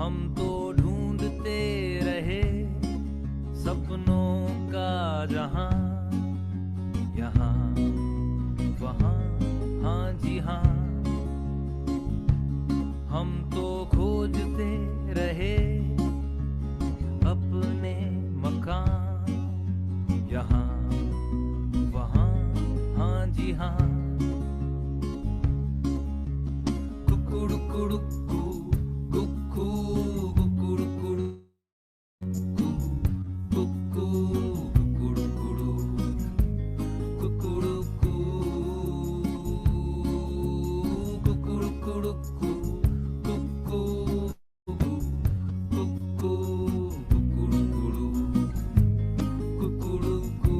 हम तो ढूंढते रहे सपनों का जहां, यहाँ वहाँ, हाँ जी हाँ। हम तो खोजते रहे अपने मकान, यहाँ वहाँ, हाँ जी हाँ। कुकुड़ुकुड़ुकु, Kuku, कुकुड़ुकुड़ु, Kuku, कुकुड़ुकुड़ु, कुकुड़ुकु, कुकुड़ुकुड़ुकु, Kuku, Kuku, कुकुड़ुकुड़ु, कुकुड़ुकु।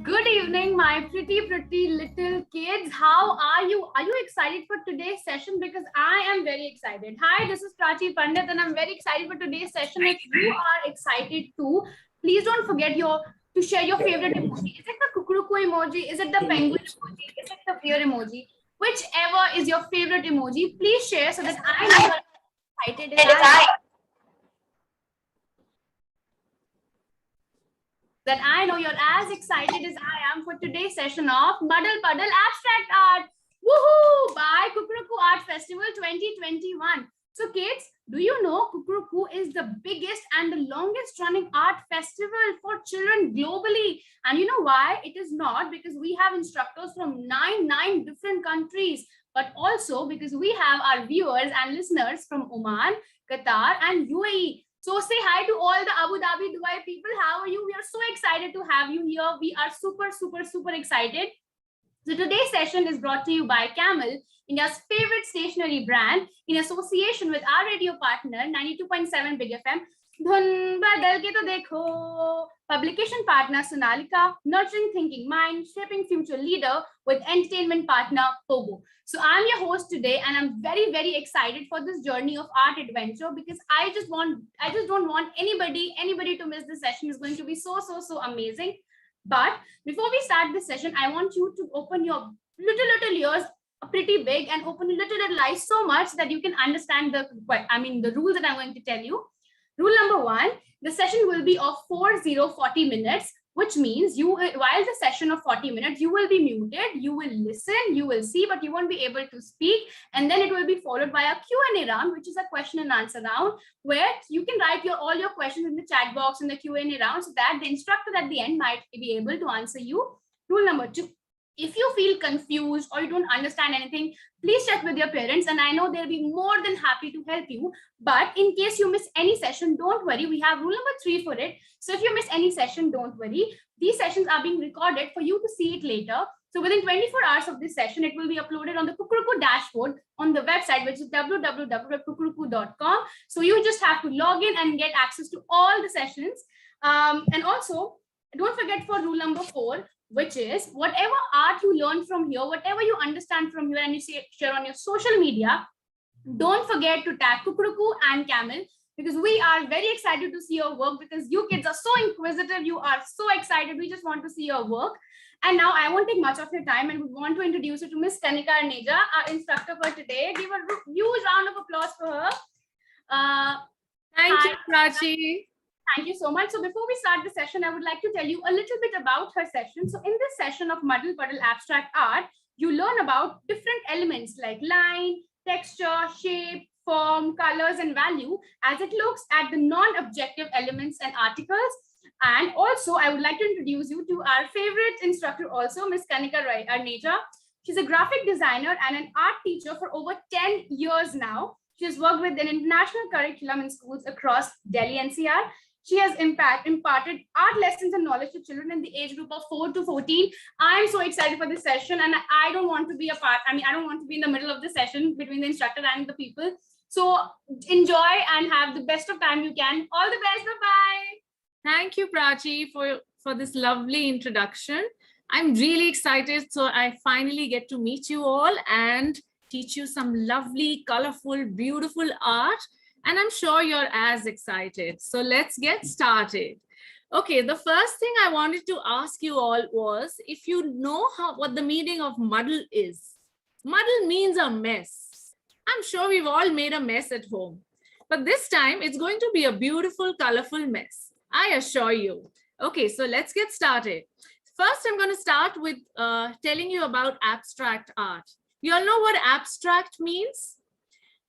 Good evening, my pretty little kids. How are you? Are you excited for today's session? Because I am very excited. Hi, this is Prachi Pandit, and I'm very excited for today's session. If you are excited too, please don't forget to share your favorite emoji. Is it the kukuruku emoji? Is it the penguin emoji? Is it the bear emoji? Whichever is your favorite emoji, please share so that I know you're excited you're as excited as I am for today's session of Muddle Puddle Abstract Art. Woohoo! By Kukuruku Art Festival 2021. So kids, do you know Kukuruku is the biggest and the longest running art festival for children globally? And you know why? It is not because we have instructors from nine different countries, but also because we have our viewers and listeners from Oman, Qatar, and UAE. So say hi to all the Abu Dhabi, Dubai people. How are you? We are so excited to have you here. We are super excited. So today's session is brought to you by Camel, India's favorite stationery brand, in association with our radio partner 92.7 Big FM. धुन बदल के तो देखो. Publication partner Sonalika, nurturing thinking mind, shaping future leader with entertainment partner Pogo. So I'm your host today, and I'm very excited for this journey of art adventure because I just don't want anybody to miss this session. Is going to be so amazing. But before we start this session, I want you to open your little ears pretty big and open your little eyes so much that you can understand the rules that I'm going to tell you. Rule number 1, the session will be of 40 minutes, which means while the session of 40 minutes, you will be muted, you will listen, you will see, but you won't be able to speak. And then it will be followed by a Q&A round, which is a question and answer round, where you can write all your questions in the chat box in the Q&A round so that the instructor at the end might be able to answer you. Rule number 2, if you feel confused or you don't understand anything, please check with your parents, and I know they'll be more than happy to help you. But in case you miss any session, don't worry. We have rule number 3 for it. So if you miss any session, don't worry. These sessions are being recorded for you to see it later. So within 24 hours of this session, it will be uploaded on the Kukuruku dashboard on the website, which is www.kukuruku.com. So you just have to log in and get access to all the sessions. And also, don't forget for rule number 4, which is whatever art you learn from here, whatever you understand from here and you share on your social media, don't forget to tag Kukuruku and Camel, because we are very excited to see your work, because you kids are so inquisitive, you are so excited, we just want to see your work. And now I won't take much of your time and we want to introduce you to Miss Kanika Arneja, our instructor for today. Give a huge round of applause for her. Thank you, Prachi. Thank you so much. So before we start the session, I would like to tell you a little bit about her session. So in this session of Muddle Puddle Abstract Art, you learn about different elements like line, texture, shape, form, colors, and value as it looks at the non-objective elements and articles. And also, I would like to introduce you to our favorite instructor also, Miss Kanika Arneja. She's a graphic designer and an art teacher for over 10 years now. She has worked with an international curriculum in schools across Delhi NCR. She has imparted art lessons and knowledge to children in the age group of 4 to 14. I'm so excited for this session, and I don't want to be I don't want to be in the middle of the session between the instructor and the people. So enjoy and have the best of time you can. All the best. Bye-bye. Thank you, Prachi, for this lovely introduction. I'm really excited. So I finally get to meet you all and teach you some lovely, colorful, beautiful art. And I'm sure you're as excited. So let's get started. Okay, the first thing I wanted to ask you all was if you know what the meaning of muddle is. Muddle means a mess. I'm sure we've all made a mess at home. But this time it's going to be a beautiful, colorful mess. I assure you. Okay, so let's get started. First, I'm going to start with telling you about abstract art. You all know what abstract means?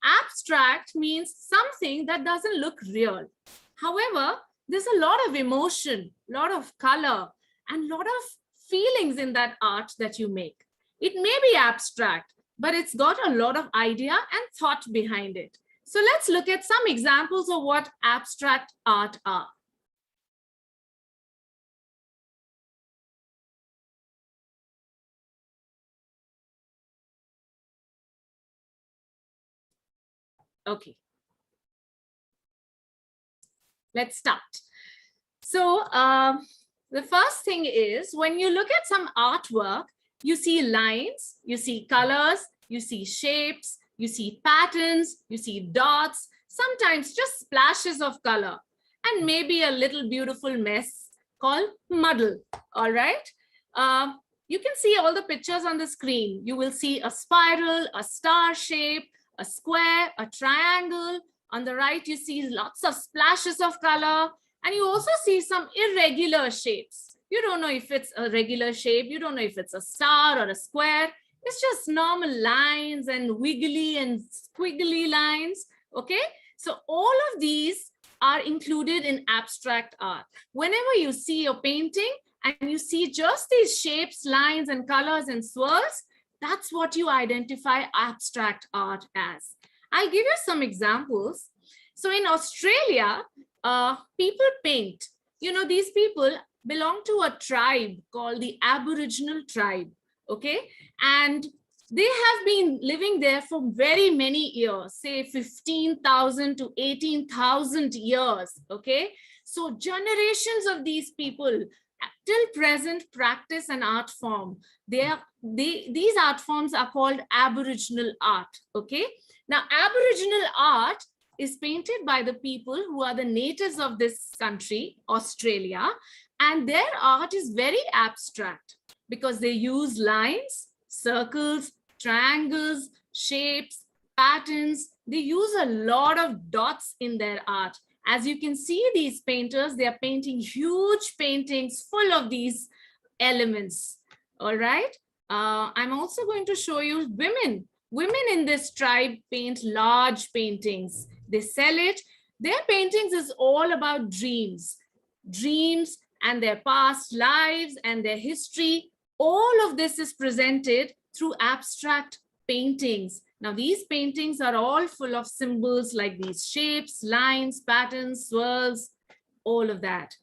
Abstract means something that doesn't look real. However, there's a lot of emotion, a lot of color, and a lot of feelings in that art that you make. It may be abstract, but it's got a lot of idea and thought behind it. So let's look at some examples of what abstract art are. Okay. Let's start. So the first thing is when you look at some artwork, you see lines, you see colors, you see shapes, you see patterns, you see dots, sometimes just splashes of color, and maybe a little beautiful mess called muddle. All right. You can see all the pictures on the screen. You will see a spiral, a star shape, a square, a triangle. On the right, you see lots of splashes of color, and you also see some irregular shapes. You don't know if it's a regular shape. You don't know if it's a star or a square. It's just normal lines and wiggly and squiggly lines, okay? So all of these are included in abstract art. Whenever you see a painting and you see just these shapes, lines, and colors and swirls, that's what you identify abstract art as. I'll give you some examples. So in Australia, people paint. You know, these people belong to a tribe called the Aboriginal tribe, okay? And they have been living there for very many years, say 15,000 to 18,000 years, okay? So generations of these people till present practice an art form. These art forms are called Aboriginal art, okay? Now, Aboriginal art is painted by the people who are the natives of this country, Australia, and their art is very abstract because they use lines, circles, triangles, shapes, patterns. They use a lot of dots in their art. As you can see, these painters, they are painting huge paintings full of these elements, all right? I'm also going to show you women. Women in this tribe paint large paintings. They sell it. Their paintings is all about dreams. Dreams and their past lives and their history. All of this is presented through abstract paintings. Now, these paintings are all full of symbols like these shapes, lines, patterns, swirls, all of that.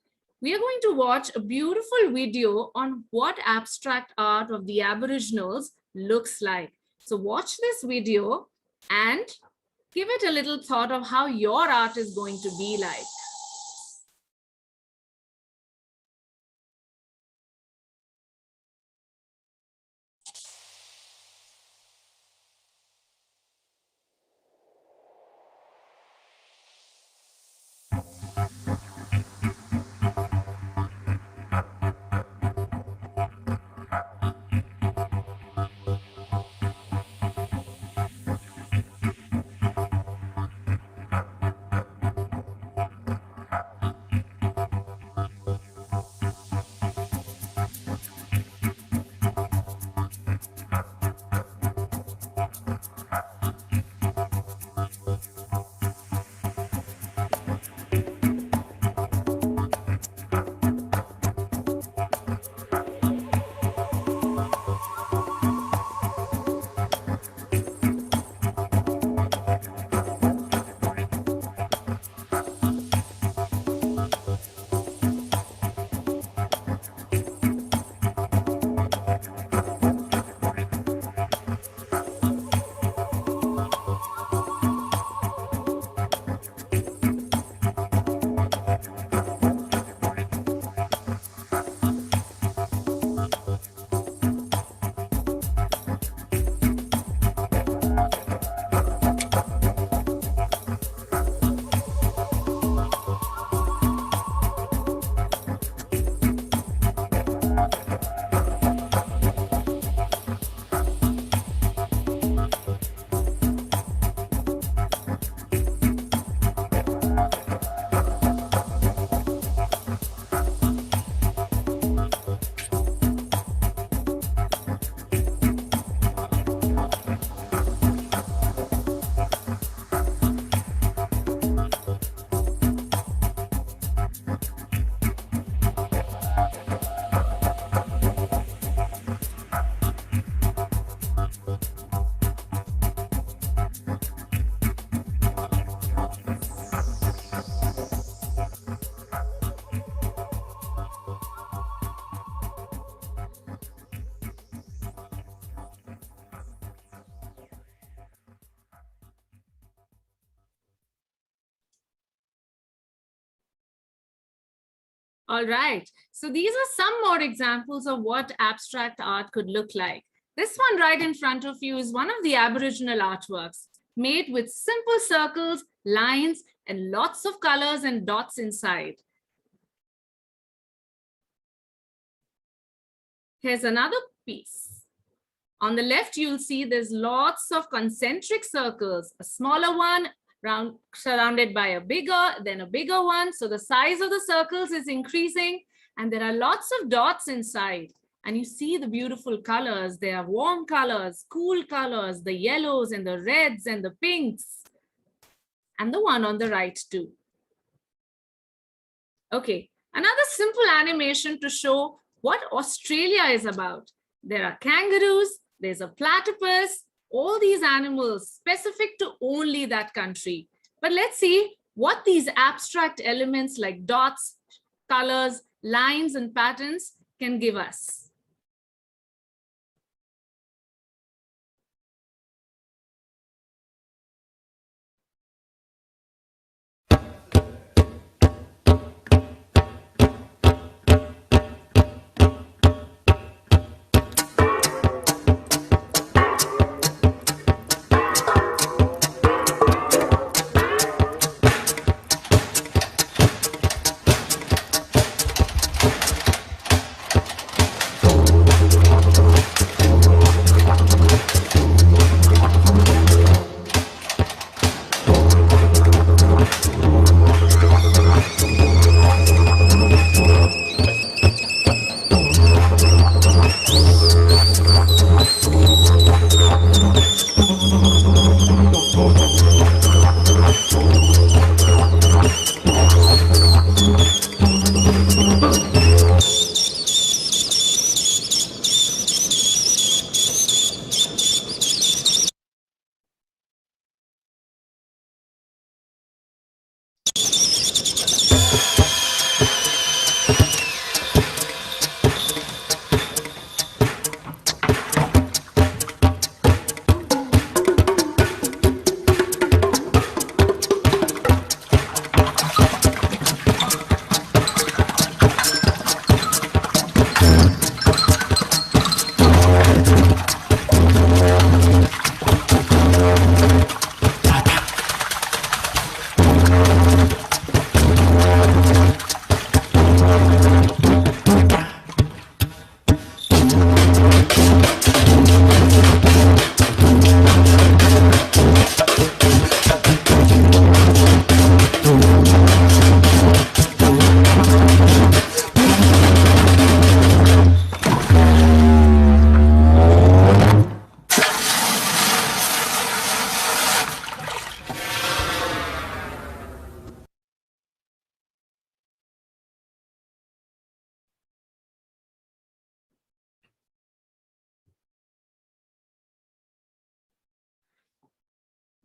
We are going to watch a beautiful video on what abstract art of the Aboriginals looks like. So watch this video and give it a little thought of how your art is going to be like. All right. So these are some more examples of what abstract art could look like. This one right in front of you is one of the Aboriginal artworks made with simple circles, lines, and lots of colors and dots inside. Here's another piece. On the left, you'll see there's lots of concentric circles, a smaller one surrounded by a bigger one. So the size of the circles is increasing and there are lots of dots inside. And you see the beautiful colors. There are warm colors, cool colors, the yellows and the reds and the pinks. And the one on the right too. Okay, another simple animation to show what Australia is about. There are kangaroos, there's a platypus, all these animals specific to only that country. But let's see what these abstract elements like dots, colors, lines, and patterns can give us.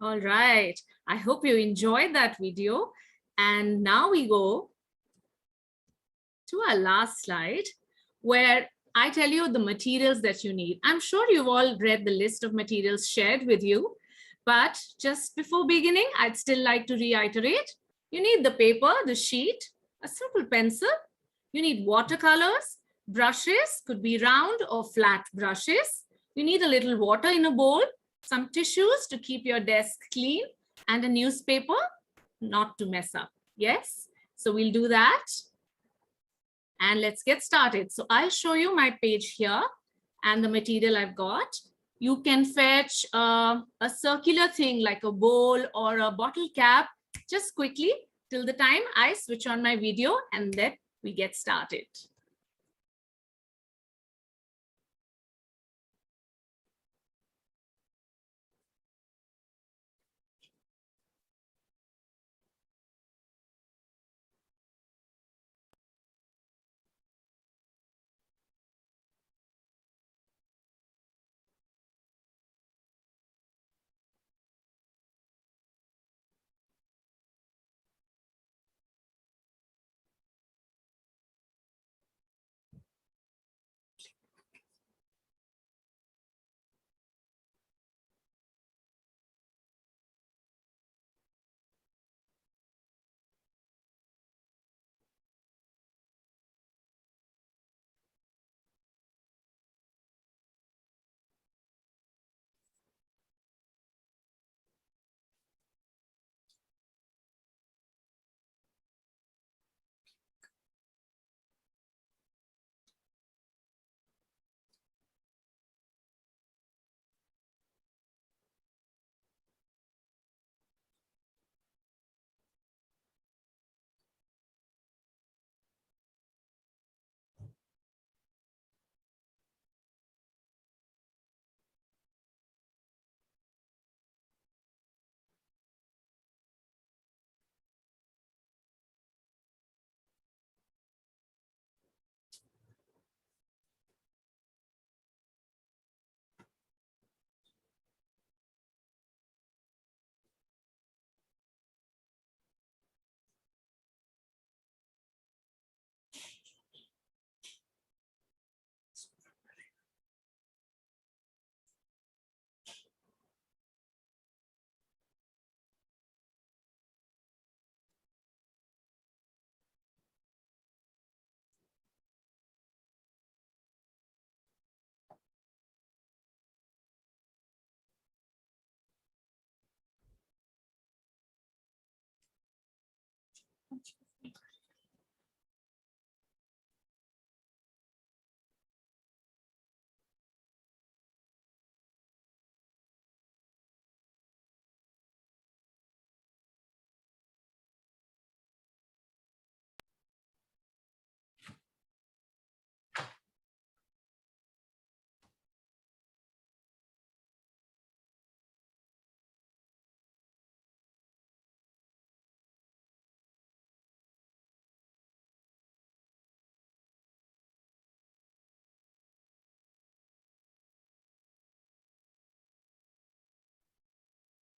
All right. I hope you enjoyed that video. And now we go to our last slide where I tell you the materials that you need. I'm sure you've all read the list of materials shared with you, but just before beginning, I'd still like to reiterate. You need the paper, the sheet, a simple pencil. You need watercolors, brushes, could be round or flat brushes. You need a little water in a bowl, some tissues to keep your desk clean, and a newspaper not to mess up. Yes, so we'll do that. And let's get started. So I'll show you my page here and the material I've got. You can fetch a circular thing like a bowl or a bottle cap just quickly till the time I switch on my video and then we get started.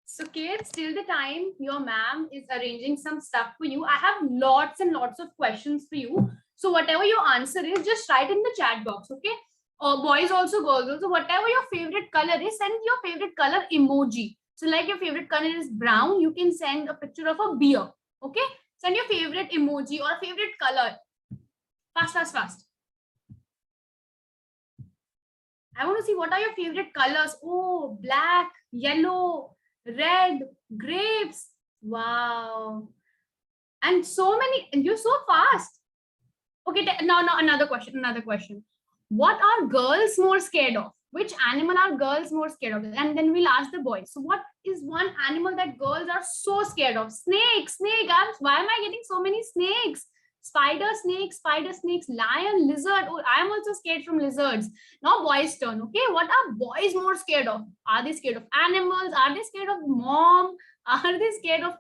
So kids, till the time your ma'am is arranging some stuff for you, I have lots and lots of questions for you. So whatever your answer is, just write in the chat box, okay? Boys also, girls also, whatever your favorite color is, send your favorite color emoji. So like your favorite color is brown, you can send a picture of a beer, okay? Send your favorite emoji or favorite color. Fast, fast, fast. I want to see what are your favorite colors. Oh, black, yellow, red, grapes. Wow. And so many, and you're so fast. Okay, now another question, another question. What are girls more scared of? Which animal are girls more scared of? And then we'll ask the boys. So what is one animal that girls are so scared of? Snake, snake. Why am I getting so many snakes? Spider, snakes, lion, lizard. Oh, I'm also scared from lizards. Now boys' turn. Okay, what are boys more scared of? Are they scared of animals? Are they scared of mom? Are they scared of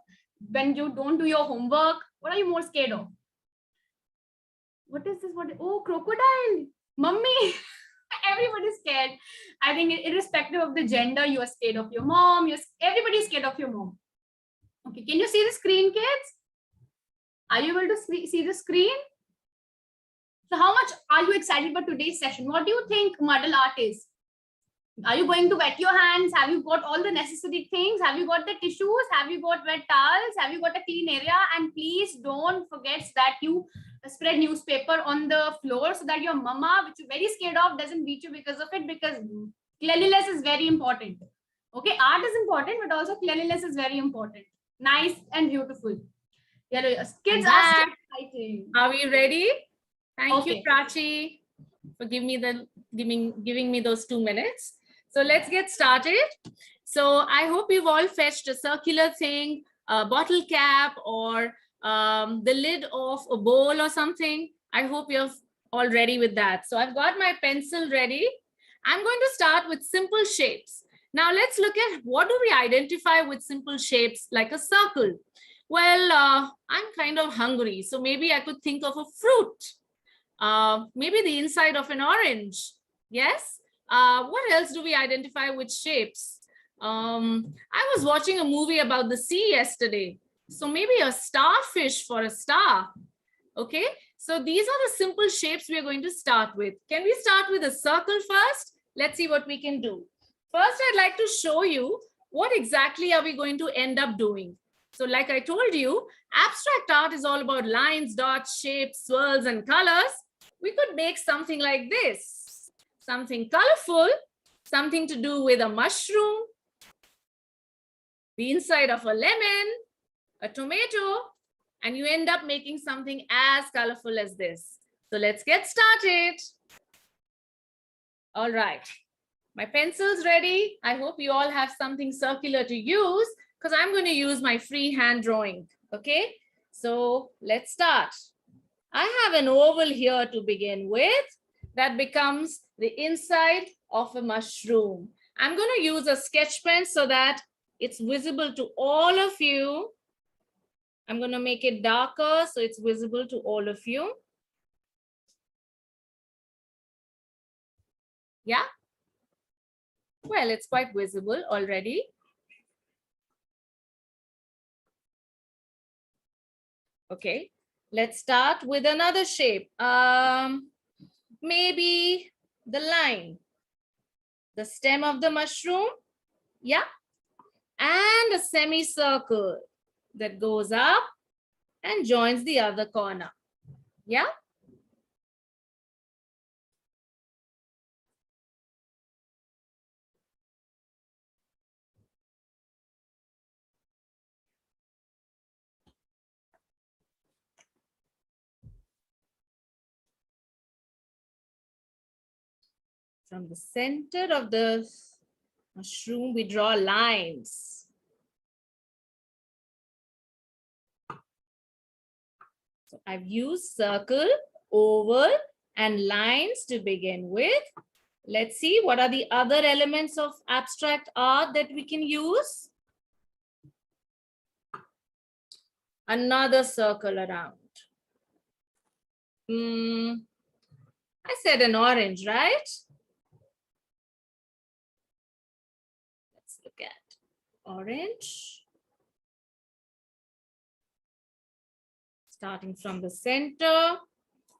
when you don't do your homework? What are you more scared of? What is this? Oh, crocodile, mummy. Everybody's scared. I think irrespective of the gender, you are scared of your mom. Everybody's scared of your mom. Okay, can you see the screen, kids? Are you able to see the screen? So how much are you excited for today's session? What do you think Muddle art is? Are you going to wet your hands? Have you got all the necessary things? Have you got the tissues? Have you got wet towels? Have you got a clean area? And please don't forget that you spread newspaper on the floor so that your mama, which you're very scared of, doesn't beat you because of it, because cleanliness is very important. Okay, art is important, but also cleanliness is very important. Nice and beautiful. Yeah, kids are still exciting. Are we ready? Thank Okay. you, Prachi, for giving me those 2 minutes. So let's get started. So I hope you've all fetched a circular thing, a bottle cap, or the lid of a bowl or something. I hope you're all ready with that. So I've got my pencil ready. I'm going to start with simple shapes. Now let's look at what do we identify with simple shapes like a circle. Well, I'm kind of hungry, so maybe I could think of a fruit. Maybe the inside of an orange. Yes. What else do we identify with shapes? I was watching a movie about the sea yesterday. So maybe a starfish for a star. Okay. So these are the simple shapes we are going to start with. Can we start with a circle first? Let's see what we can do. First, I'd like to show you what exactly are we going to end up doing. So like I told you, abstract art is all about lines, dots, shapes, swirls, and colors. We could make something like this, something colorful, something to do with a mushroom, the inside of a lemon, a tomato, and you end up making something as colorful as this. So let's get started. All right, my pencil's ready. I hope you all have something circular to use because I'm going to use my free hand drawing. Okay, so let's start. I have an oval here to begin with that becomes the inside of a mushroom. I'm going to use a sketch pen so that it's visible to all of you. I'm going to make it darker so it's visible to all of you. Yeah. Well, it's quite visible already. Okay, let's start with another shape. Maybe the line, the stem of the mushroom. Yeah. And a semicircle that goes up and joins the other corner. Yeah. From the center of the mushroom, we draw lines. So I've used circle, oval, and lines to begin with. Let's see what are the other elements of abstract art that we can use. Another circle around. I said an orange, right? Let's look at orange. Starting from the center,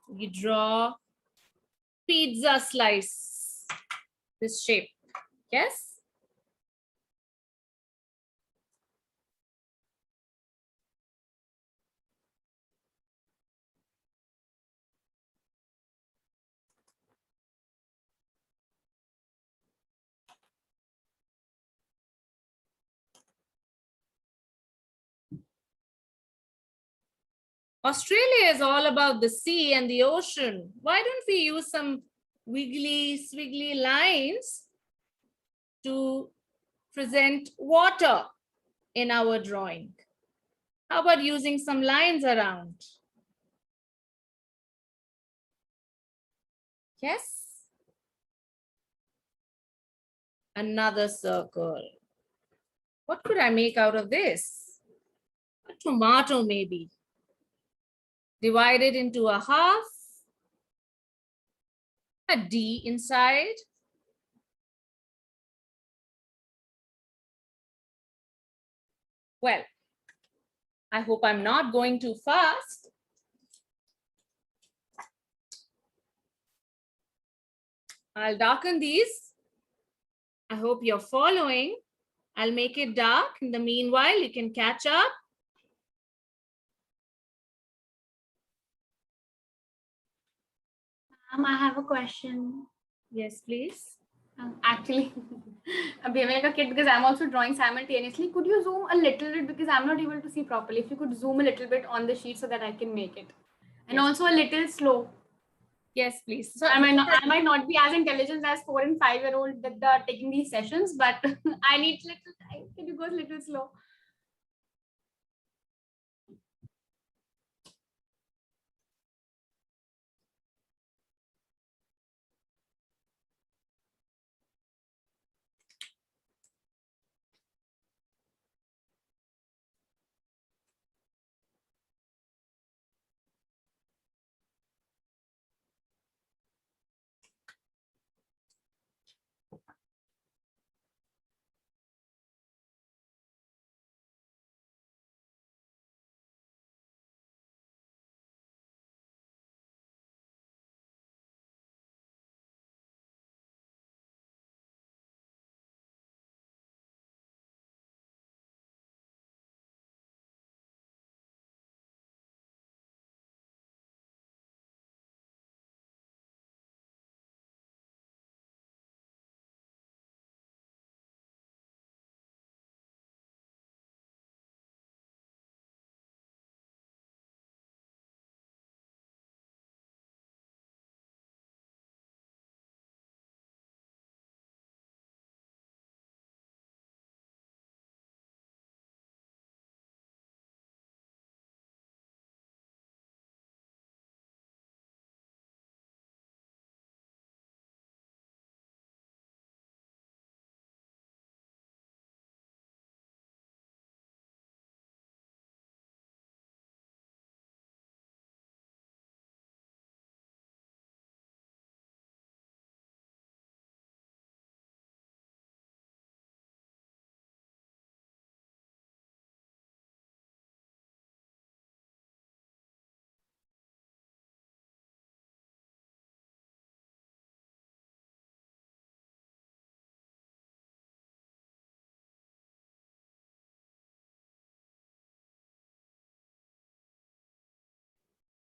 we draw pizza slice, this shape, yes? Australia is all about the sea and the ocean. Why don't we use some wiggly, swiggly lines to present water in our drawing? How about using some lines around? Yes. Another circle. What could I make out of this? A tomato, maybe. Divided into a half. A D inside. Well, I hope I'm not going too fast. I'll darken these. I hope you're following. I'll make it dark. In the meanwhile, you can catch up. I have a question. Yes, please. Actually, I'm like a kid because I'm also drawing simultaneously. Could you zoom a little bit because I'm not able to see properly? If you could zoom a little bit on the sheet so that I can make it. And Yes. also a little slow. Yes, please. So I might not be as intelligent as 4 and 5-year-old that are taking these sessions, but I need little time. Can you go a little slow?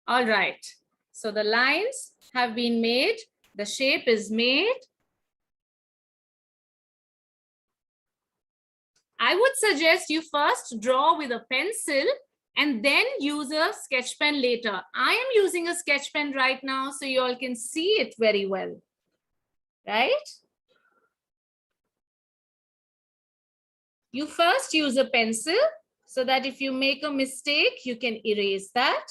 All right. So the lines have been made. The shape is made. I would suggest you first draw with a pencil and then use a sketch pen later. I am using a sketch pen right now, so you all can see it very well. right? You first use a pencil so that if you make a mistake, you can erase that.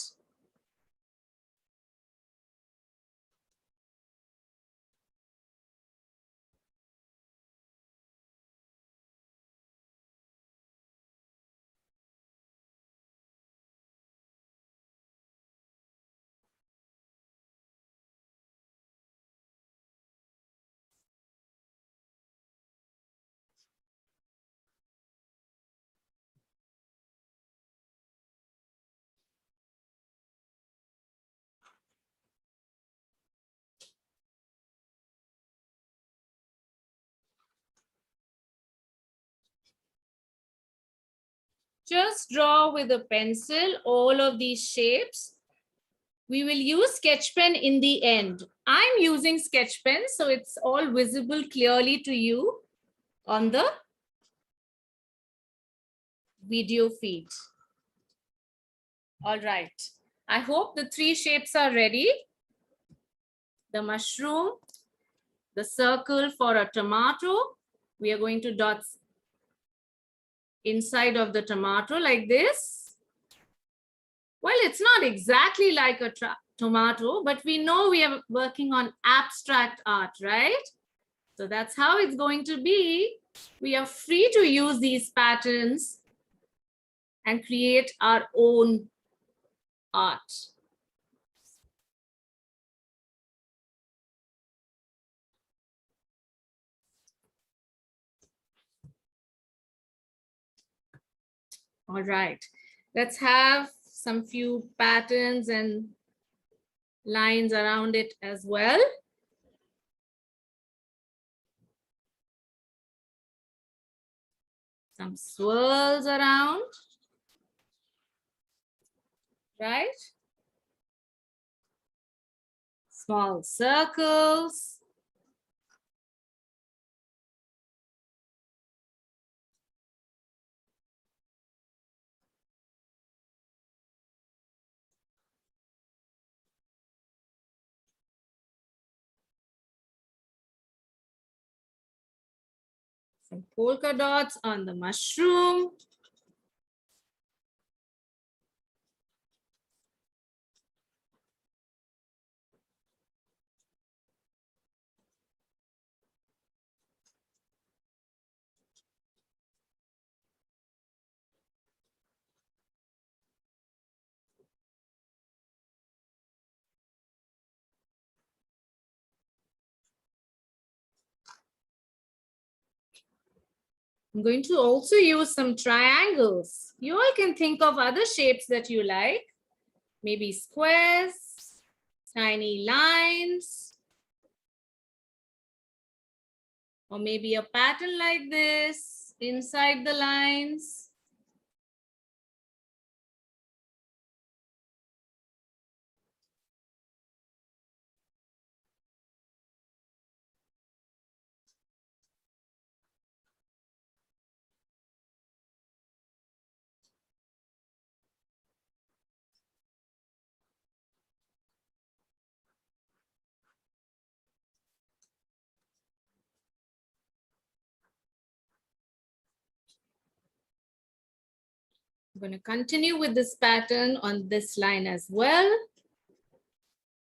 Just draw with a pencil all of these shapes. We will use sketch pen in the end. I'm using sketch pen, so it's all visible clearly to you on the video feed. All right. I hope the 3 shapes are ready. The mushroom, the circle for a tomato. We are going to dot inside of the tomato like this. Well, it's not exactly like a tomato, but we know we are working on abstract art, right? So that's how it's going to be. We are free to use these patterns and create our own art. All right, let's have some few patterns and lines around it as well. Some swirls around, right? Small circles. Some polka dots on the mushroom. I'm going to also use some triangles. You all can think of other shapes that you like. Maybe squares, tiny lines, or maybe a pattern like this inside the lines. I'm going to continue with this pattern on this line as well,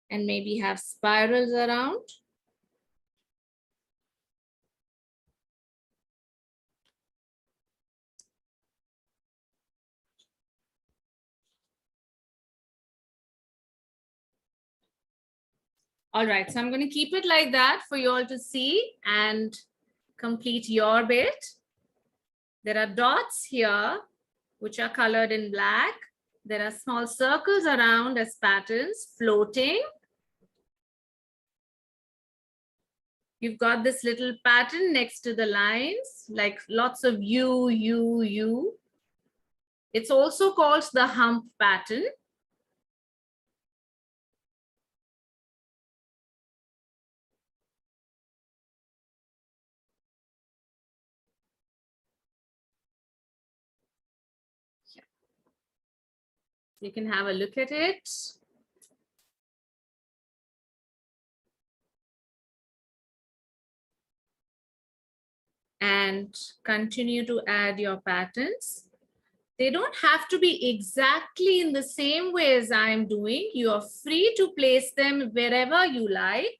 and maybe have spirals around. All right, so I'm going to keep it like that for you all to see and complete your bit. There are dots here, which are colored in black. There are small circles around as patterns floating. You've got this little pattern next to the lines, like lots of U, U, U. It's also called the hump pattern. You can have a look at it. and continue to add your patterns. They don't have to be exactly in the same way as I'm doing. You are free to place them wherever you like.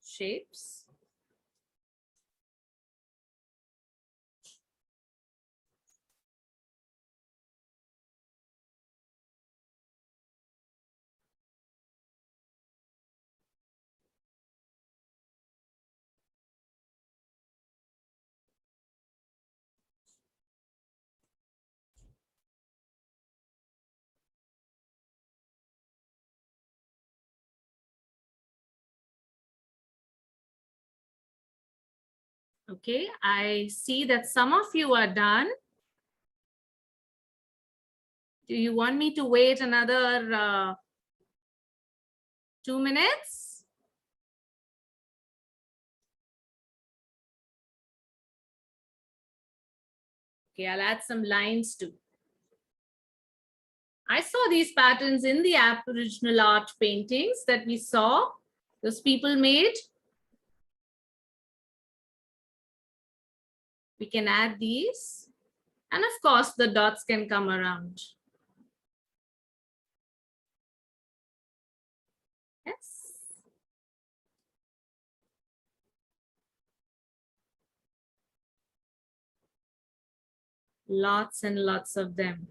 Shapes. Okay, I see that some of you are done. Do you want me to wait another 2 minutes? Okay, I'll add some lines too. I saw these patterns in the Aboriginal art paintings that we saw, those people made. We can add these. And of course, the dots can come around. Yes. Lots and lots of them.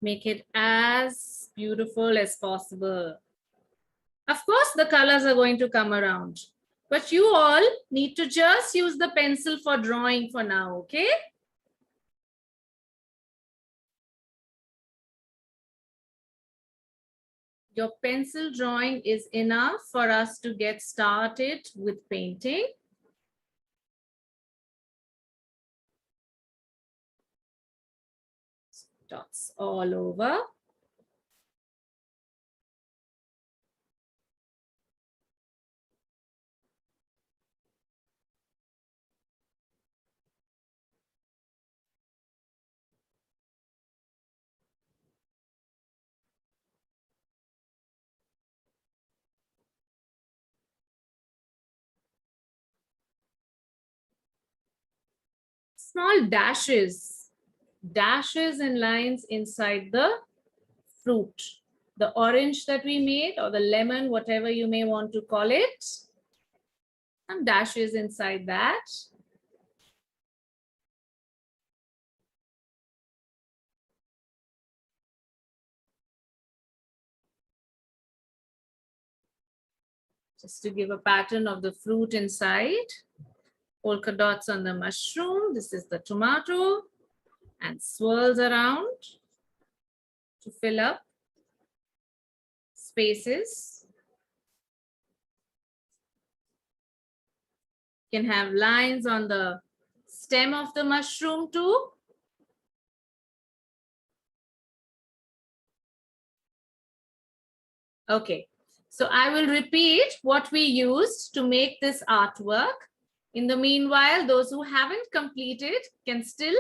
Make it as beautiful as possible. Of course, the colors are going to come around, but you all need to just use the pencil for drawing for now, okay? Your pencil drawing is enough for us to get started with painting. Dots all over. Small dashes and lines inside the fruit. The orange that we made, or the lemon, whatever you may want to call it. Some dashes inside that. Just to give a pattern of the fruit inside. Polka dots on the mushroom. This is the tomato. And swirls around to fill up spaces. You can have lines on the stem of the mushroom too. Okay, so I will repeat what we used to make this artwork. In the meanwhile, those who haven't completed can still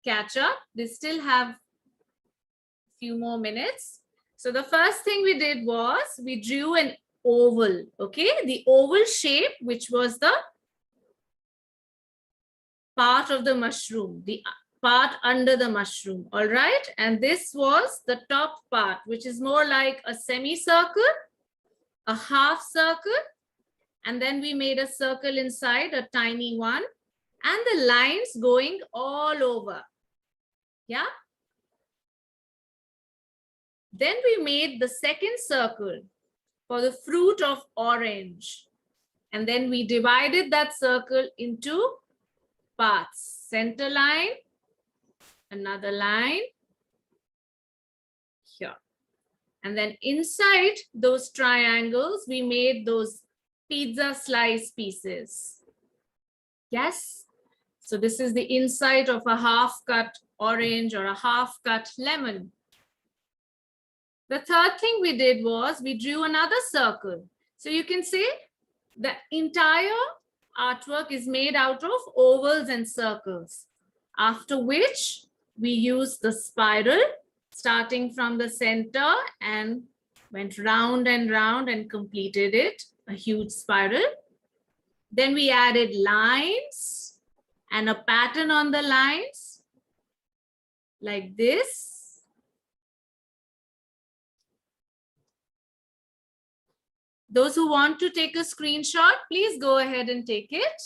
catch up. They still have a few more minutes. So the first thing we did was we drew an oval, okay? The oval shape, which was the part of the mushroom, the part under the mushroom, all right? And this was the top part, which is more like a semicircle, a half circle, and then we made a circle inside, a tiny one, and the lines going all over, yeah? Then we made the second circle for the fruit of orange. And then we divided that circle into parts. Center line, another line here. And then inside those triangles, we made those pizza slice pieces. Yes? So this is the inside of a half cut orange or a half cut lemon. The third thing we did was we drew another circle. So you can see the entire artwork is made out of ovals and circles. After which we used the spiral starting from the center and went round and round and completed it, a huge spiral. Then we added lines and a pattern on the lines like this. Those who want to take a screenshot, please go ahead and take it.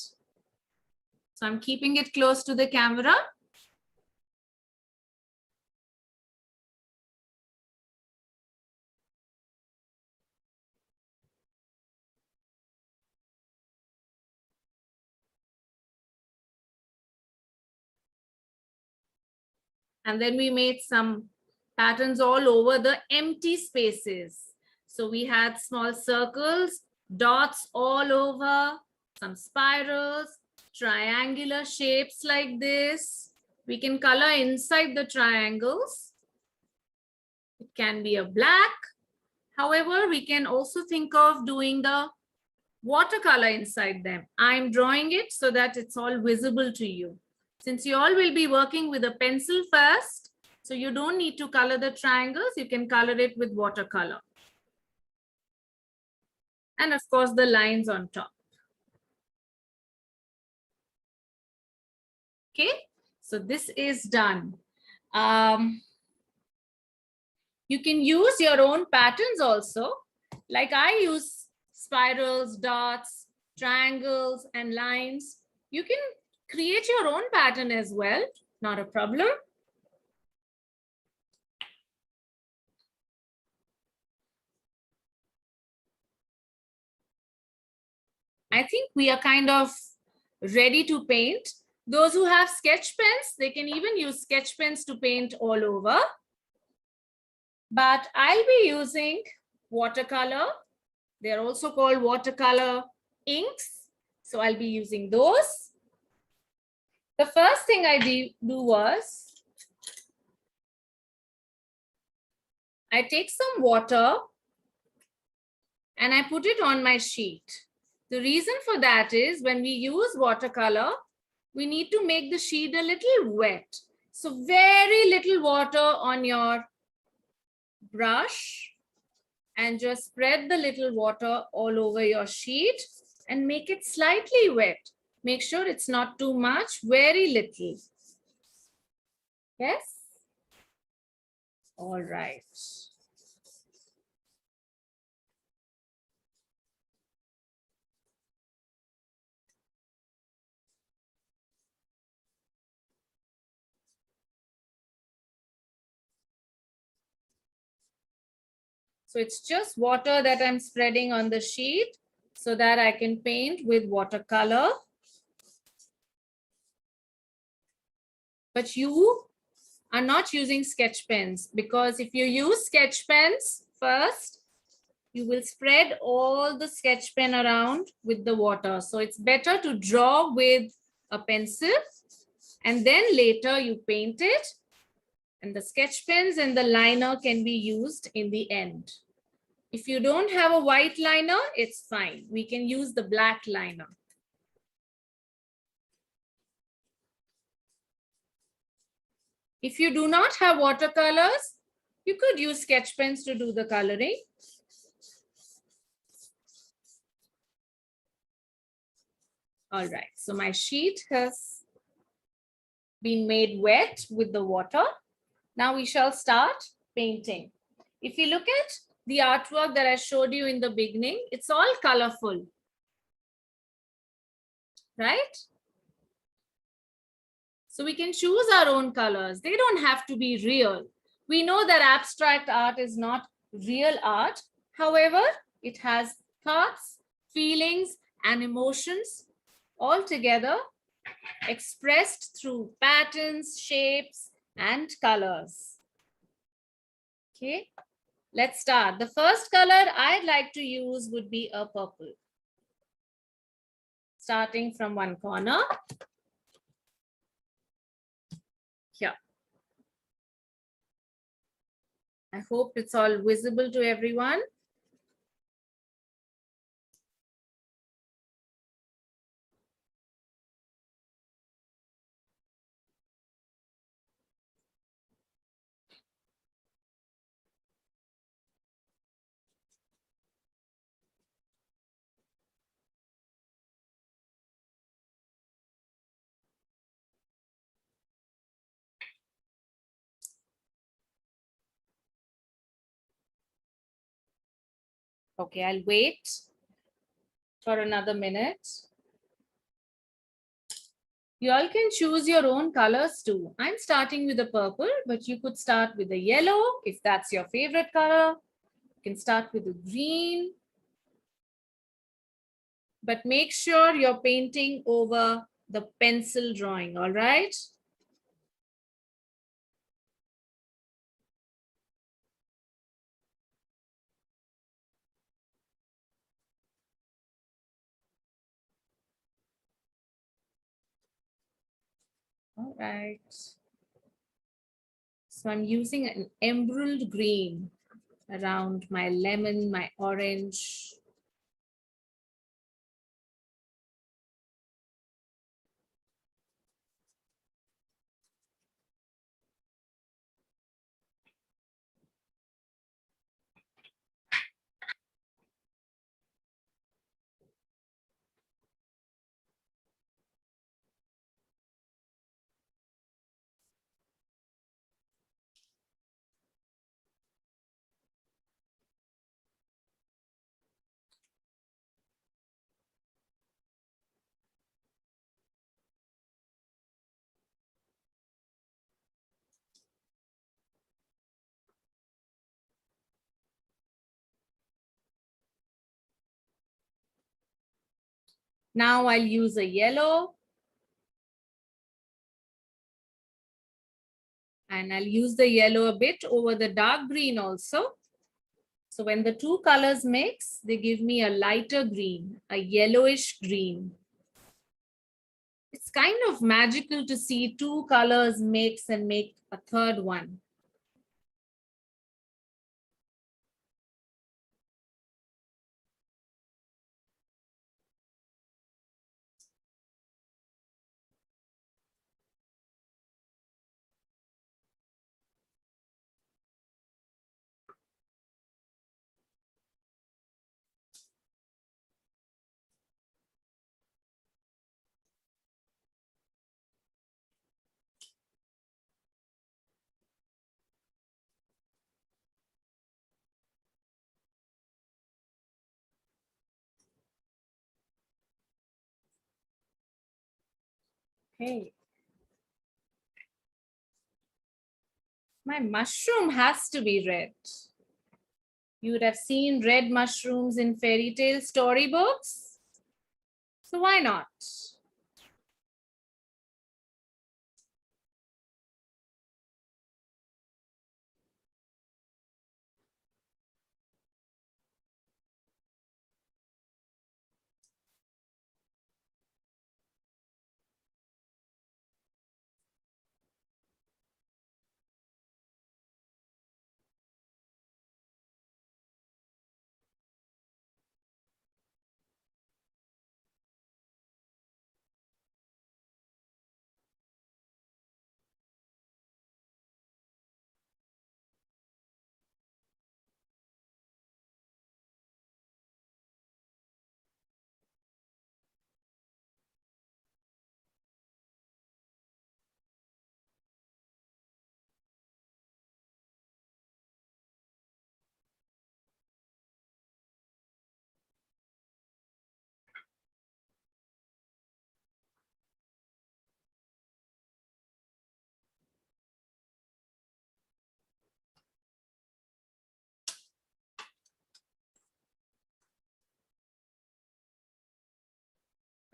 So I'm keeping it close to the camera. And then we made some patterns all over the empty spaces. So we had small circles, dots all over, some spirals, triangular shapes like this. We can color inside the triangles. It can be a black. However, we can also think of doing the watercolor inside them. I'm drawing it so that it's all visible to you. Since you all will be working with a pencil first, so you don't need to color the triangles, you can color it with watercolor. And of course, the lines on top. Okay, so this is done. You can use your own patterns also. Like I use spirals, dots, triangles, and lines. You can create your own pattern as well, not a problem. I think we are kind of ready to paint. Those who have sketch pens, they can even use sketch pens to paint all over. But I'll be using watercolor. They're also called watercolor inks. So I'll be using those. The first thing I do was I take some water and I put it on my sheet. The reason for that is when we use watercolor, we need to make the sheet a little wet. So very little water on your brush and just spread the little water all over your sheet and make it slightly wet. Make sure it's not too much, very little. Yes? All right. So it's just water that I'm spreading on the sheet so that I can paint with watercolor. But you are not using sketch pens, because if you use sketch pens first, you will spread all the sketch pen around with the water. So it's better to draw with a pencil and then later you paint it. And the sketch pens and the liner can be used in the end. If you don't have a white liner, it's fine. We can use the black liner. If you do not have watercolors, you could use sketch pens to do the coloring. All right, so my sheet has been made wet with the water. Now we shall start painting. If you look at the artwork that I showed you in the beginning, it's all colorful, right? So we can choose our own colors. They don't have to be real. We know that abstract art is not real art. However, it has thoughts, feelings, and emotions all together expressed through patterns, shapes, and colors. Okay, let's start. The first color I'd like to use would be a purple. Starting from one corner. Here. I hope it's all visible to everyone. Okay, I'll wait for another minute. You all can choose your own colors too. I'm starting with the purple, but you could start with the yellow if that's your favorite color. You can start with the green, but make sure you're painting over the pencil drawing, all right? All right. So I'm using an emerald green around my lemon, my orange. Now I'll use a yellow. And I'll use the yellow a bit over the dark green also. So when the two colors mix, they give me a lighter green, a yellowish green. It's kind of magical to see two colors mix and make a third one. Okay. My mushroom has to be red. You would have seen red mushrooms in fairy tale storybooks. So why not?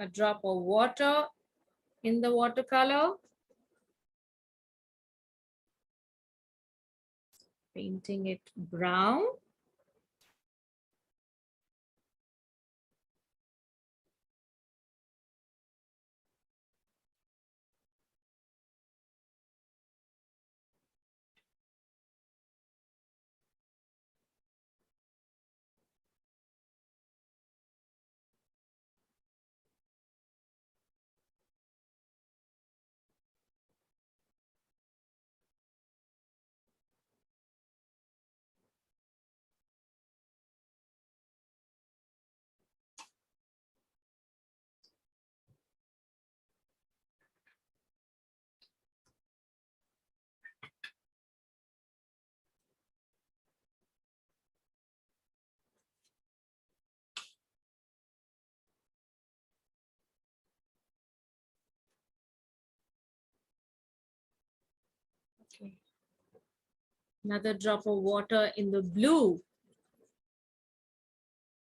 A drop of water in the watercolor. Painting it brown. Another drop of water in the blue.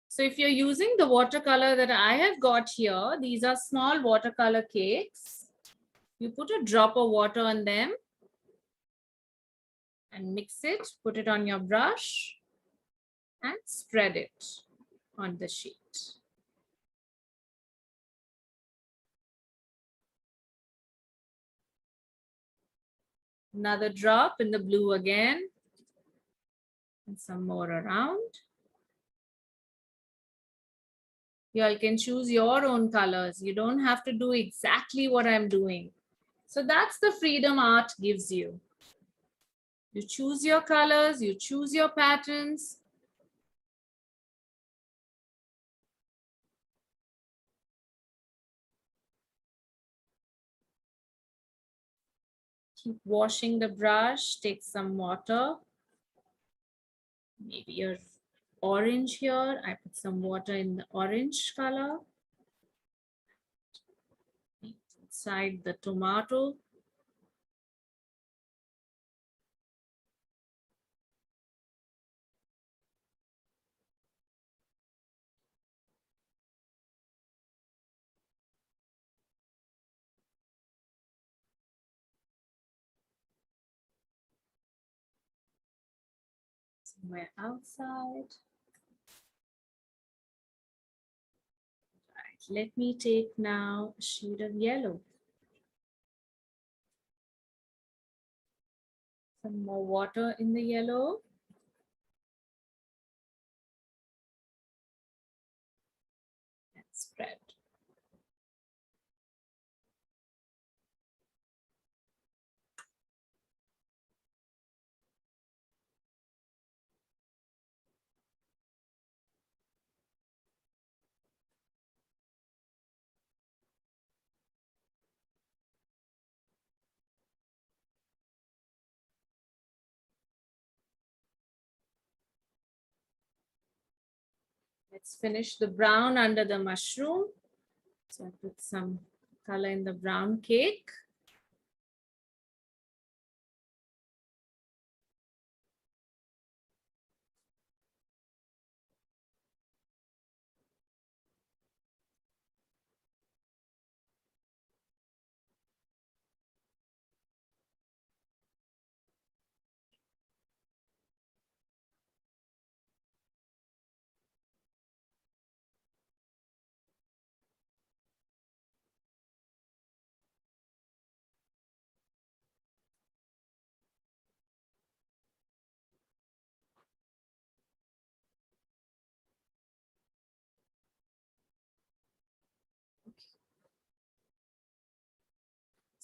So if you're using the watercolor that I have got here, these are small watercolor cakes. You put a drop of water on them and mix it, put it on your brush and spread it on the sheet. Another drop in the blue again and some more around. You all can choose your own colors. You don't have to do exactly what I'm doing. So that's the freedom art gives you. You choose your colors, you choose your patterns. Keep washing the brush, take some water. Maybe your orange here. I put some water in the orange color. Inside the tomato. Somewhere outside. Right, let me take now a shade of yellow. Some more water in the yellow. And spread. Let's finish the brown under the mushroom. So I put some color in the brown cake.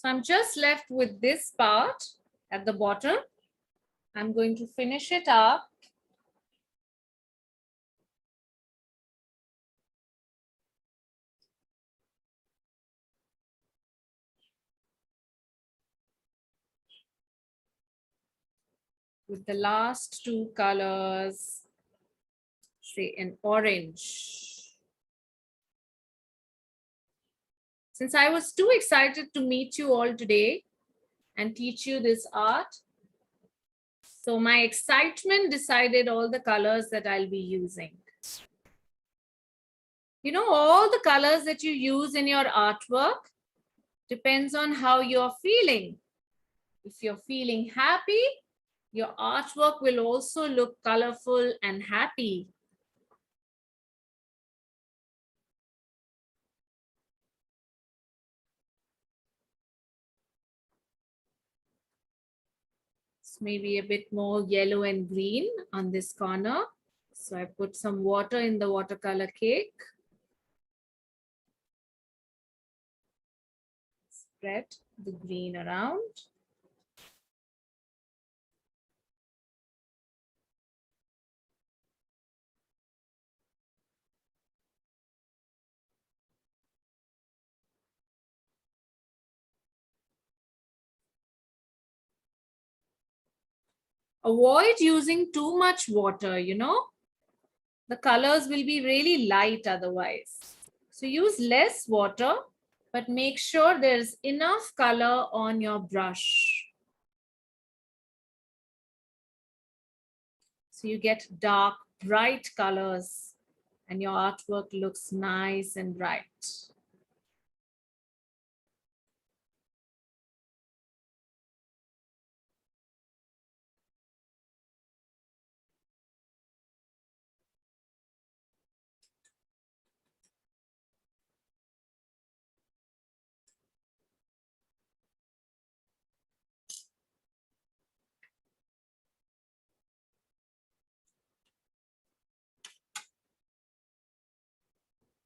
So I'm just left with this part at the bottom. I'm going to finish it up. With the last two colors, say an orange. Since I was too excited to meet you all today and teach you this art, so my excitement decided all the colors that I'll be using. You know, all the colors that you use in your artwork depends on how you're feeling. If you're feeling happy, your artwork will also look colorful and happy. Maybe a bit more yellow and green on this corner. So I put some water in the watercolor cake. Spread the green around. Avoid using too much water, you know. The colors will be really light otherwise. So use less water, but make sure there's enough color on your brush. So you get dark, bright colors and your artwork looks nice and bright.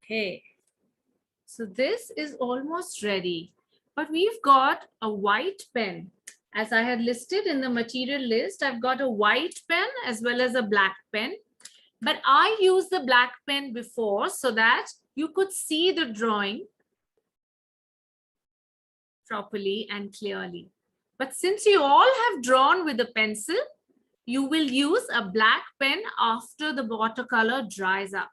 Okay, so this is almost ready, but we've got a white pen. As I had listed in the material list, I've got a white pen as well as a black pen. But I used the black pen before so that you could see the drawing properly and clearly. But since you all have drawn with a pencil, you will use a black pen after the watercolor dries up.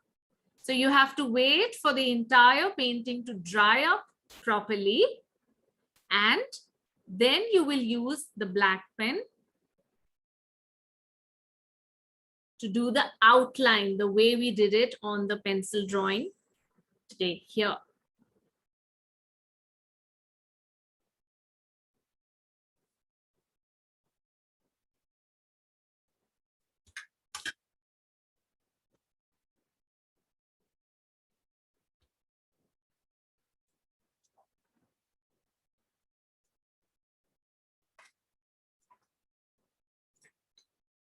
So you have to wait for the entire painting to dry up properly, and then you will use the black pen to do the outline the way we did it on the pencil drawing today here.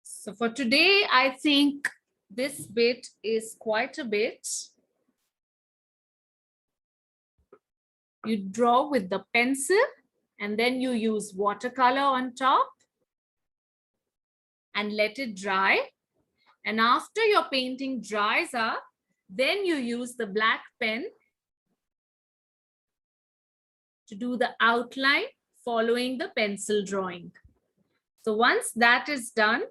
So for today, I think this bit is quite a bit. You draw with the pencil and then you use watercolor on top and let it dry. And after your painting dries up, then you use the black pen to do the outline following the pencil drawing. So once that is done,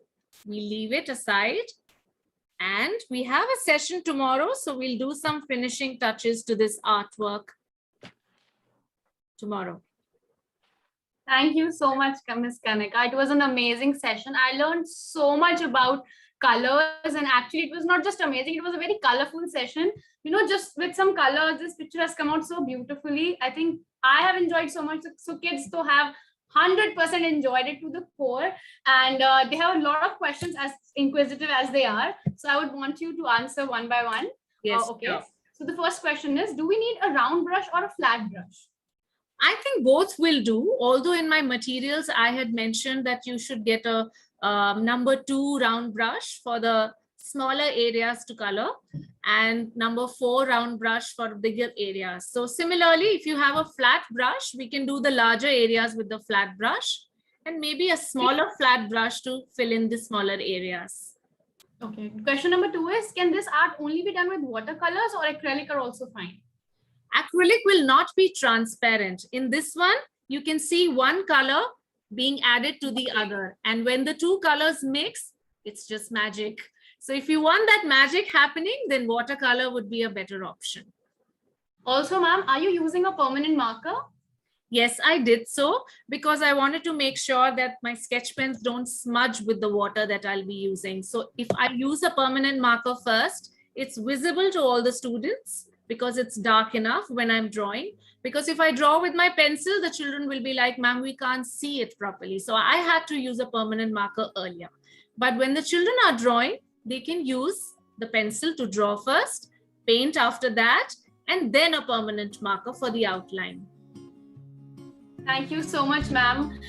we leave it aside and we have a session tomorrow. So we'll do some finishing touches to this artwork tomorrow. Thank you so much, Miss Kanika. It was an amazing session. I learned so much about colors, and actually it was not just amazing, it was a very colorful session. You know, just with some colors, this picture has come out so beautifully. I think I have enjoyed so much. So kids to have 100% enjoyed it to the core, and they have a lot of questions, as inquisitive as they are. So I would want you to answer one by one. Yes. Okay. Yeah. So the first question is, do we need a round brush or a flat brush? I think both will do. Although in my materials, I had mentioned that you should get a number 2 round brush for the smaller areas to color and number 4 round brush for bigger areas. So similarly, if you have a flat brush, we can do the larger areas with the flat brush and maybe a smaller flat brush to fill in the smaller areas. Okay. Question number 2 is, can this art only be done with watercolors or acrylic are also fine? Acrylic will not be transparent. In this one, you can see one color being added to the other. And when the two colors mix, it's just magic. So if you want that magic happening, then watercolor would be a better option. Also, ma'am, are you using a permanent marker? Yes, I did so because I wanted to make sure that my sketch pens don't smudge with the water that I'll be using. So if I use a permanent marker first, it's visible to all the students because it's dark enough when I'm drawing. Because if I draw with my pencil, the children will be like, ma'am, we can't see it properly. So I had to use a permanent marker earlier. But when the children are drawing, they can use the pencil to draw first, paint after that, and then a permanent marker for the outline. Thank you so much, ma'am.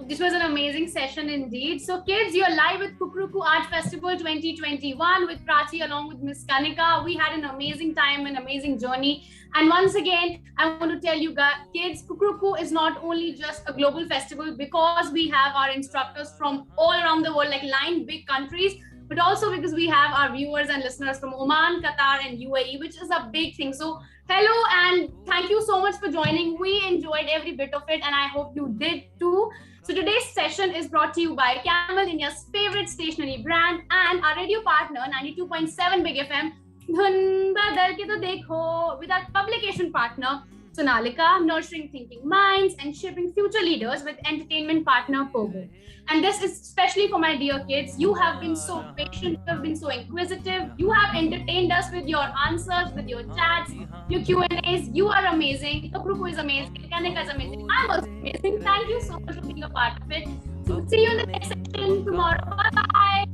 This was an amazing session indeed. So kids, you're live with Kukuruku Art Festival 2021 with Prachi along with Miss Kanika. We had an amazing time, an amazing journey. And once again, I want to tell you guys, kids, Kukuruku is not only just a global festival because we have our instructors from all around the world, like 9 big countries, but also because we have our viewers and listeners from Oman, Qatar, and UAE, which is a big thing. So hello and thank you so much for joining. We enjoyed every bit of it and I hope you did too. So today's session is brought to you by Camel, India's favorite stationery brand, and our radio partner 92.7 Big FM, Dhun Badal Ke To Dekho, with our publication partner Sonalika, nurturing thinking minds and shaping future leaders with entertainment partner Pogo. And this is especially for my dear kids. You have been so patient, you have been so inquisitive, you have entertained us with your answers, with your chats, your Q&As. You are amazing. Kukruku is amazing. Kanika is amazing. I'm also amazing. Thank you so much for being a part of it. So see you in the next session tomorrow. Bye.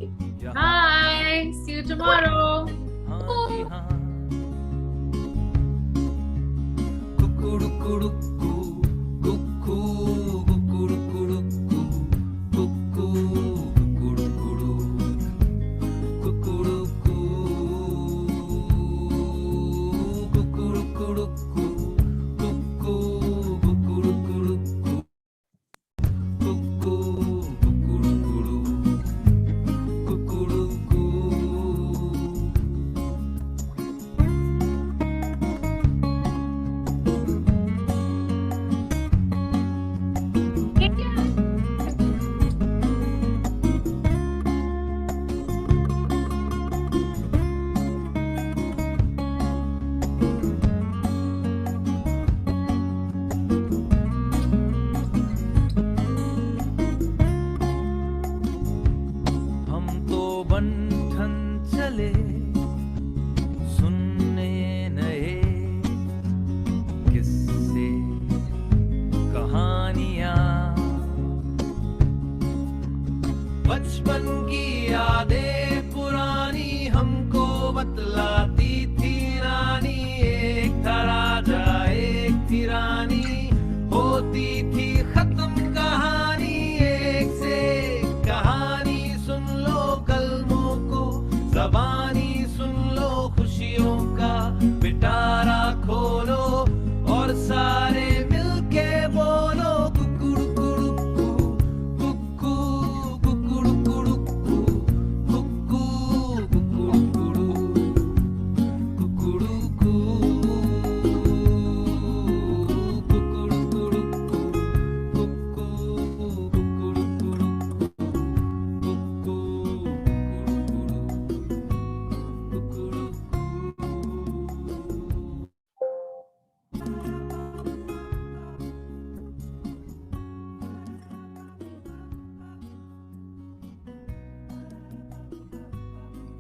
Bye. See you tomorrow. Kukurukuruku, kuku, kukurukuruku, kuku, kukurukuru, kukuruku, kukurukuruku, kuku, kukurukuruku, kuku, kukurukuru, kukuruku. हम तो बंठन चले सुनने नए किस्से कहानियां बचपन की यादें